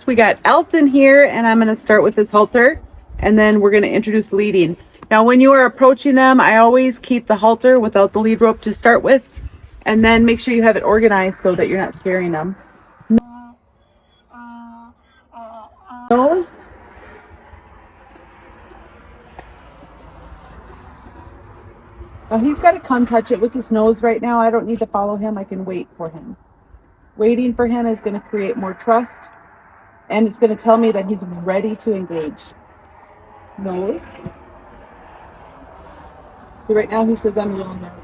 We got Elton here, and I'm going to start with this halter, and then we're going to introduce leading. Now, when you are approaching them, I always keep the halter without the lead rope to start with, and then make sure you have it organized so that you're not scaring them. Nose. Now, he's got to come touch it with his nose right now. I don't need to follow him. I can wait for him. Waiting for him is going to create more trust, and it's going to tell me that he's ready to engage. Nose. So right now he says I'm a little nervous.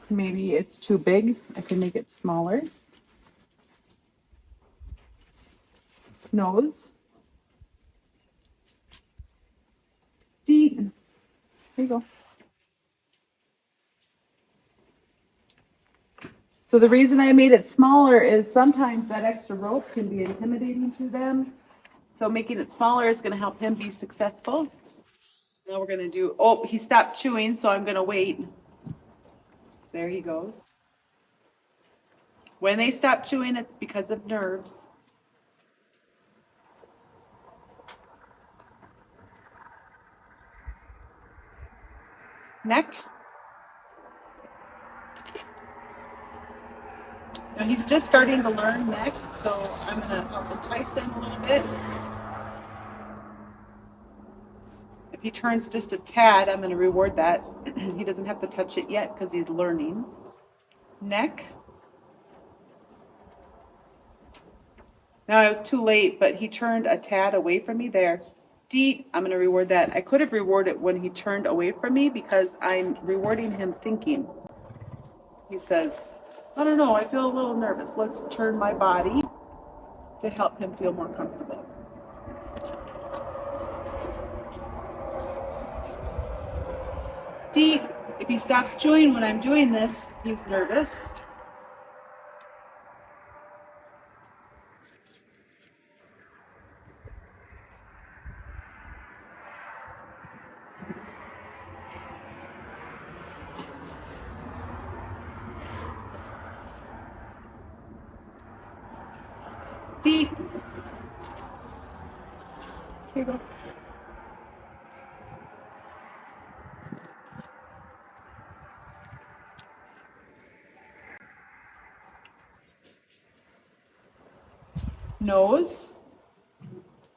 Maybe it's too big. I can make it smaller. Nose. Deep. There you go. So the reason I made it smaller is sometimes that extra rope can be intimidating to them. So making it smaller is going to help him be successful. Now we're going to do, oh, he stopped chewing, so I'm going to wait. There he goes. When they stop chewing, it's because of nerves. Neck. Now he's just starting to learn neck, so I'm going to help entice him a little bit. If he turns just a tad, I'm going to reward that. He doesn't have to touch it yet because he's learning. Neck. Now I was too late, but he turned a tad away from me there. Deep, I'm going to reward that. I could have rewarded when he turned away from me because I'm rewarding him thinking. He says, I don't know, I feel a little nervous. Let's turn my body to help him feel more comfortable. Deep, if he stops chewing when I'm doing this, he's nervous. Deep. Here you go. Nose.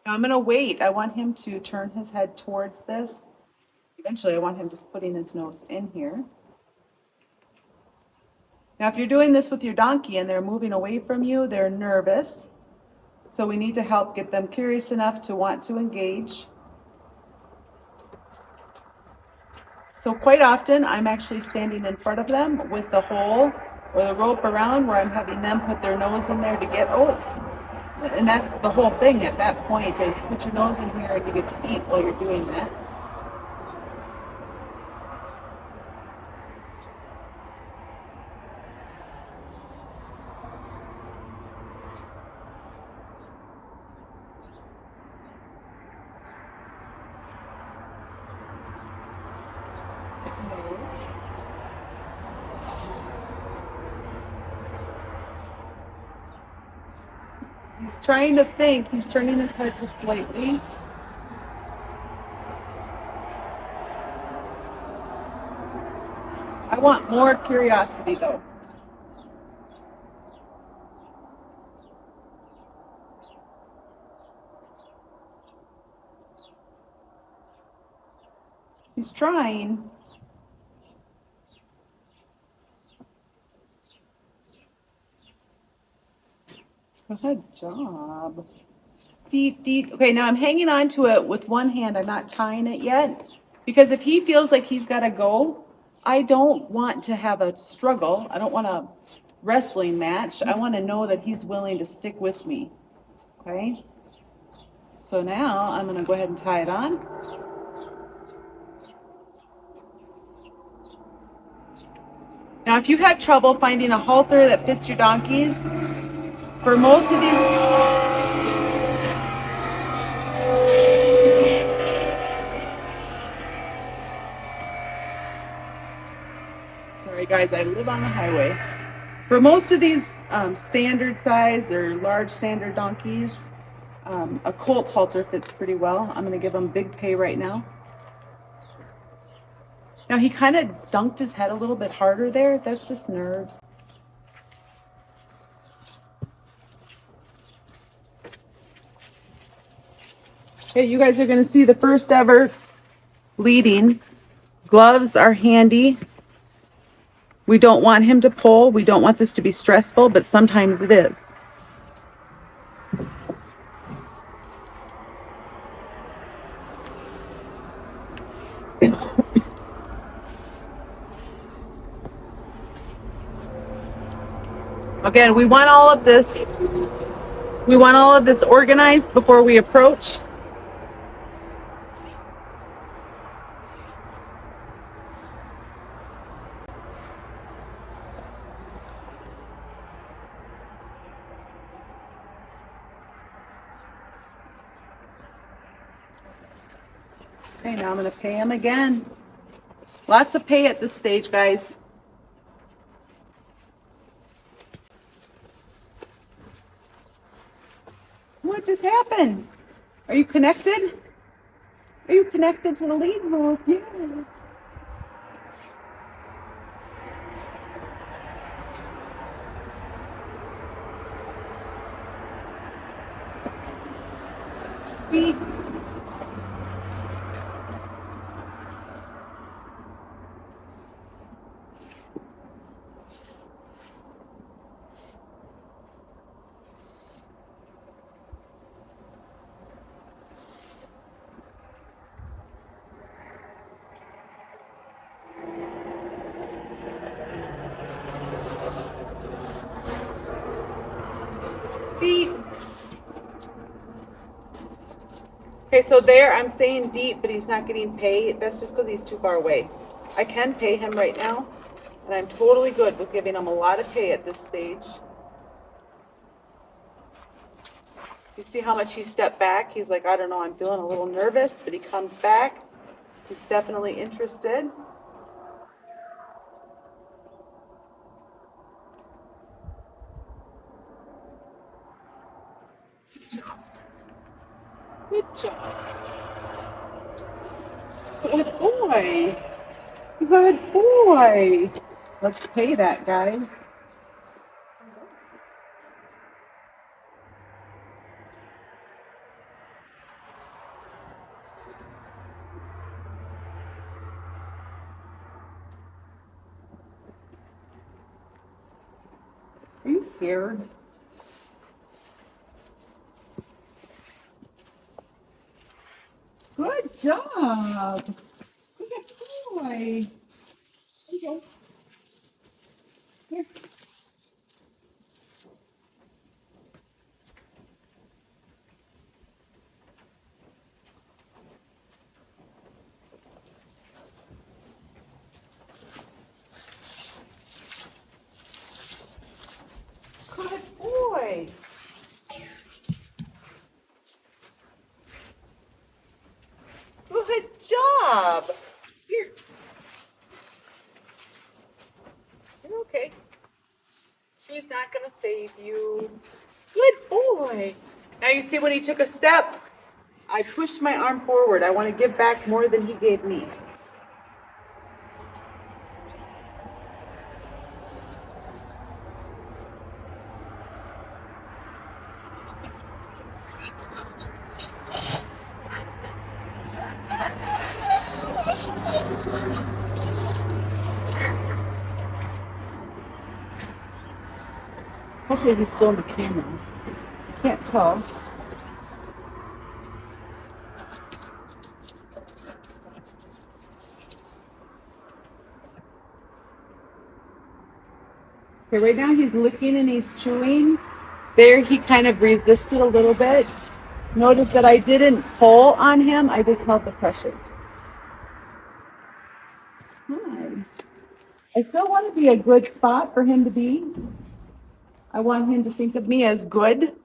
Now I'm going to wait. I want him to turn his head towards this. Eventually, I want him just putting his nose in here. Now, if you're doing this with your donkey and they're moving away from you, they're nervous. So we need to help get them curious enough to want to engage. So quite often, I'm actually standing in front of them with the hole or the rope around where I'm having them put their nose in there to get oats. And that's the whole thing at that point is put your nose in here and you get to eat while you're doing that. Nose. He's trying to think. He's turning his head just slightly. I want more curiosity though. He's trying. Good job. Deep, deep. Okay, now I'm hanging on to it with one hand. I'm not tying it yet because if he feels like he's got to go, I don't want to have a struggle. I don't want a wrestling match. I want to know that he's willing to stick with me. Okay? So now I'm going to go ahead and tie it on. Now, if you have trouble finding a halter that fits your donkeys, for most of these, sorry guys, I live on the highway. For most of these standard size or large standard donkeys, a colt halter fits pretty well. I'm gonna give him big pay right now. Now he kind of dunked his head a little bit harder there. That's just nerves. Okay, you guys are gonna see the first ever leading. Gloves are handy. We don't want him to pull. We don't want this to be stressful, but sometimes it is. Again, we want all of this organized before we approach. Okay, now I'm going to pay him again. Lots of pay at this stage, guys. What just happened? Are you connected? Are you connected to the lead rope? Yeah. See? Deep. Okay, so there I'm saying deep, but he's not getting paid. That's just because he's too far away. I can pay him right now, and I'm totally good with giving him a lot of pay at this stage. You see how much he stepped back? He's like, I don't know, I'm feeling a little nervous, but he comes back. He's definitely interested. Good job. Good boy. Good boy. Let's pay that, guys. Are you scared? Good job. Good boy. Okay. Here. Good boy. Good job. Here. You're okay. She's not going to save you. Good boy. Now you see when he took a step, I pushed my arm forward. I want to give back more than he gave me. Hopefully he's still in the camera. I can't tell. Okay, right now he's licking and he's chewing. There he kind of resisted a little bit. Notice that I didn't pull on him, I just held the pressure. Hi. I still want to be a good spot for him to be. I want him to think of me as good.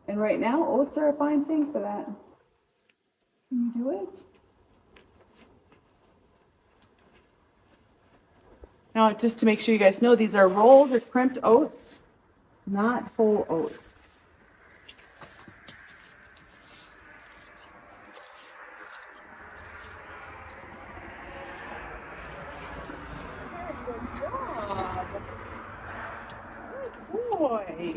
And right now, oats are a fine thing for that. Can you do it? Now, just to make sure you guys know, these are rolled or crimped oats, not whole oats. Good job. Good boy.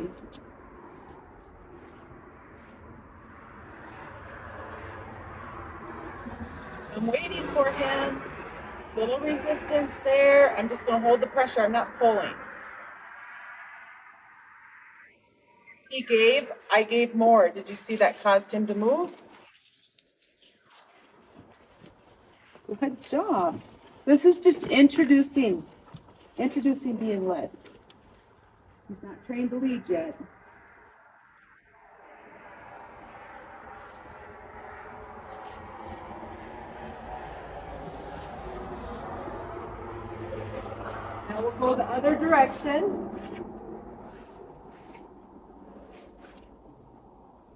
I'm waiting for him. Little resistance there. I'm just going to hold the pressure. I'm not pulling. He gave, I gave more. Did you see that caused him to move? Good job. This is just introducing being led. He's not trained to lead yet. Now we'll go the other direction.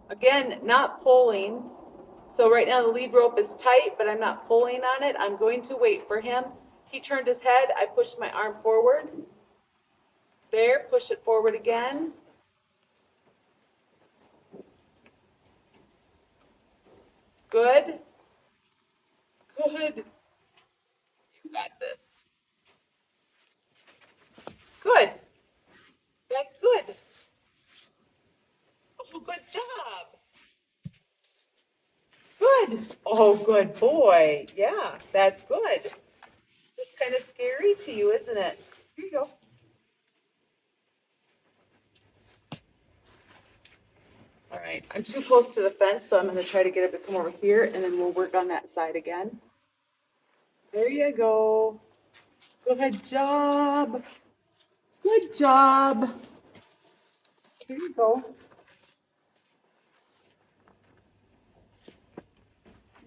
Again, not pulling. So right now the lead rope is tight, but I'm not pulling on it. I'm going to wait for him. He turned his head. I pushed my arm forward. There, push it forward again. Good. Good. You got this. Good. That's good. Oh, good job. Good. Oh, good boy. Yeah, that's good. This is kind of scary to you, isn't it? Here you go. All right, I'm too close to the fence, so I'm going to try to get him to come over here, and then we'll work on that side again. There you go. Good job. Good job. Here you go.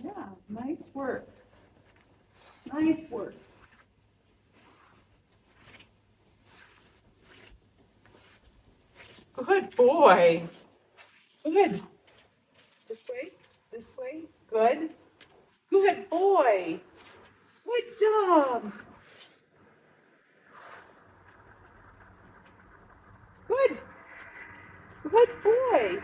Yeah, nice work. Nice work. Good boy. Good. This way. This way. Good. Good boy. Good job. Good. Good boy.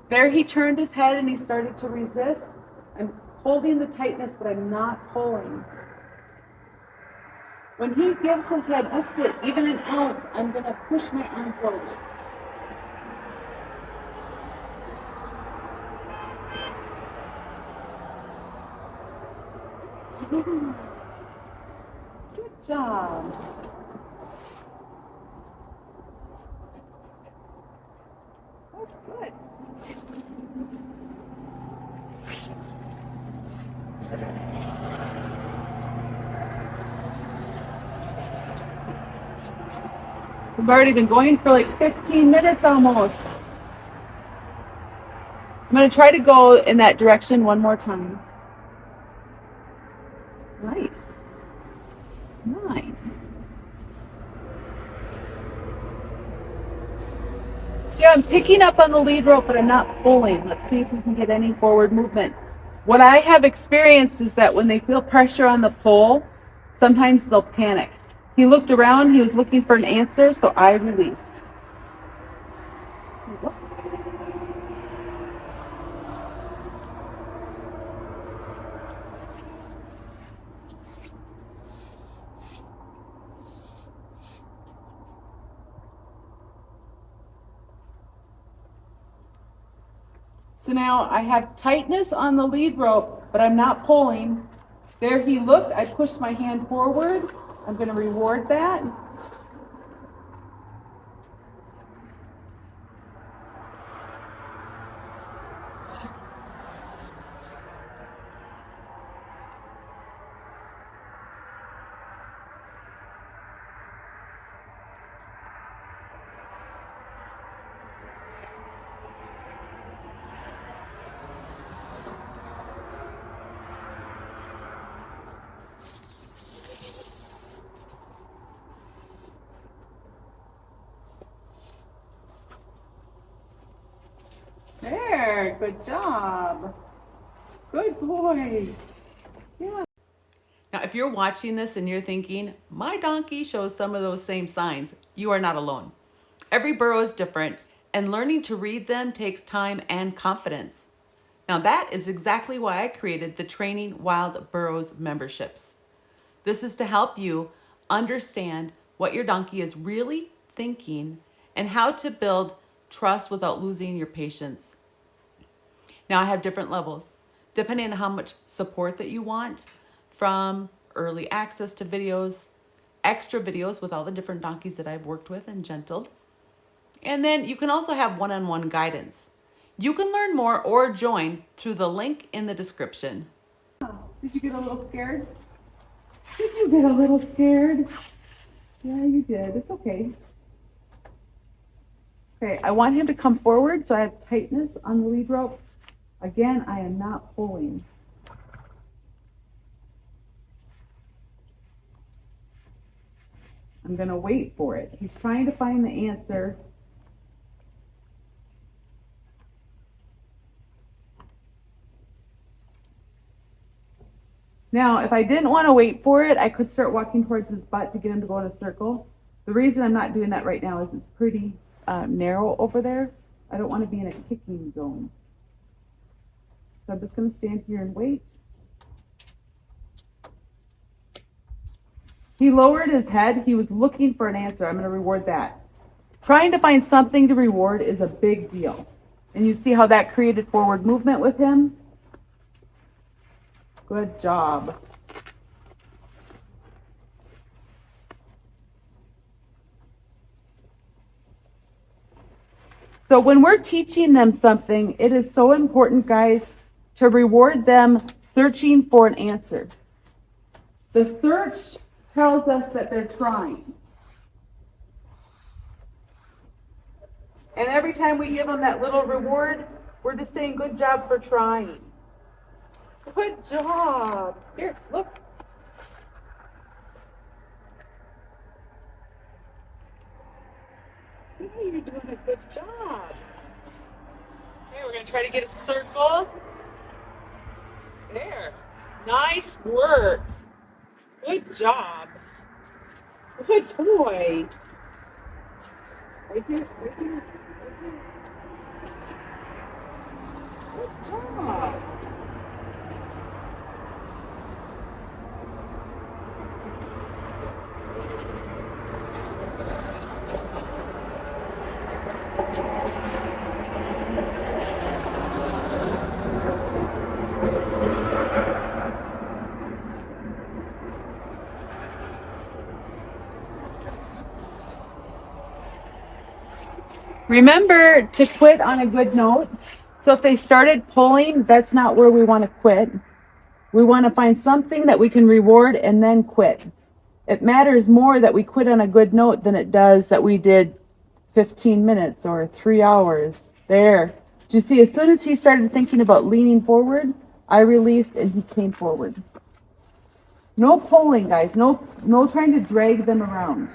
There he turned his head and he started to resist. I'm holding the tightness, but I'm not pulling. When he gives his head just even an ounce, I'm going to push my arm forward. Good job. That's good. We've already been going for like 15 minutes almost. I'm going to try to go in that direction one more time. Nice. Nice. See, I'm picking up on the lead rope, but I'm not pulling. Let's see if we can get any forward movement. What I have experienced is that when they feel pressure on the pole, sometimes they'll panic. He looked around, he was looking for an answer, so I released. So now I have tightness on the lead rope, but I'm not pulling. There he looked, I pushed my hand forward. I'm going to reward that. There, good job. Good boy. Yeah. Now, if you're watching this and you're thinking, my donkey shows some of those same signs, you are not alone. Every burro is different, and learning to read them takes time and confidence. Now, that is exactly why I created the Training Wild Burros memberships. This is to help you understand what your donkey is really thinking and how to build trust without losing your patience. Now, I have different levels depending on how much support that you want, from early access to videos, extra videos with all the different donkeys that I've worked with and gentled. And then you can also have one-on-one guidance. You can learn more or join through the link in the description. Did you get a little scared? Did you get a little scared? Yeah, you did. It's okay. Okay, I want him to come forward so I have tightness on the lead rope. Again, I am not pulling. I'm gonna wait for it. He's trying to find the answer. Now, if I didn't want to wait for it, I could start walking towards his butt to get him to go in a circle. The reason I'm not doing that right now is it's pretty narrow over there. I don't want to be in a kicking zone. So I'm just going to stand here and wait. He lowered his head. He was looking for an answer. I'm going to reward that. Trying to find something to reward is a big deal. And you see how that created forward movement with him? Good job. So when we're teaching them something, it is so important, guys, to reward them searching for an answer. The search tells us that they're trying. And every time we give them that little reward, we're just saying, good job for trying. Good job. Here, look. Yeah, you're doing a good job. Okay, we're going to try to get a circle. There. Nice work. Good job. Good boy. Right here, right here, right here. Good job. Remember to quit on a good note. So if they started pulling, that's not where we want to quit. We want to find something that we can reward and then quit. It matters more that we quit on a good note than it does that we did 15 minutes or 3 hours. There. Do you see, as soon as he started thinking about leaning forward, I released and he came forward. No pulling, guys. No trying to drag them around.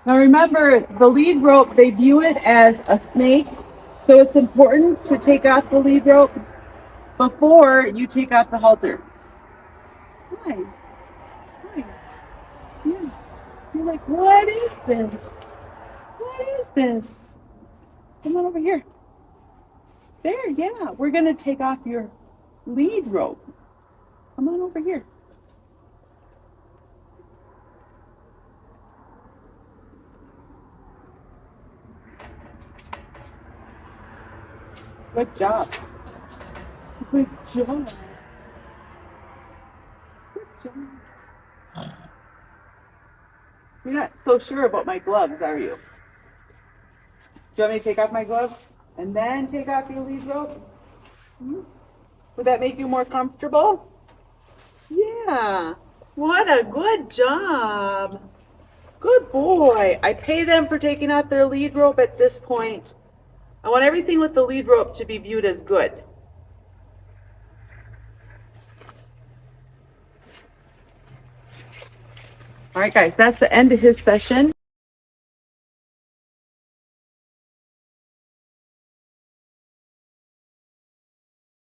Now remember, the lead rope, they view it as a snake. So it's important to take off the lead rope before you take off the halter. Hi. Hi. Yeah. You're like, what is this? What is this? Come on over here. There, yeah. We're going to take off your lead rope. Come on over here. Good job. Good job. Good job. You're not so sure about my gloves, are you? Do you want me to take off my gloves and then take off your lead rope? Would that make you more comfortable? Yeah. What a good job. Good boy. I pay them for taking off their lead rope at this point. I want everything with the lead rope to be viewed as good. All right, guys, that's the end of his session.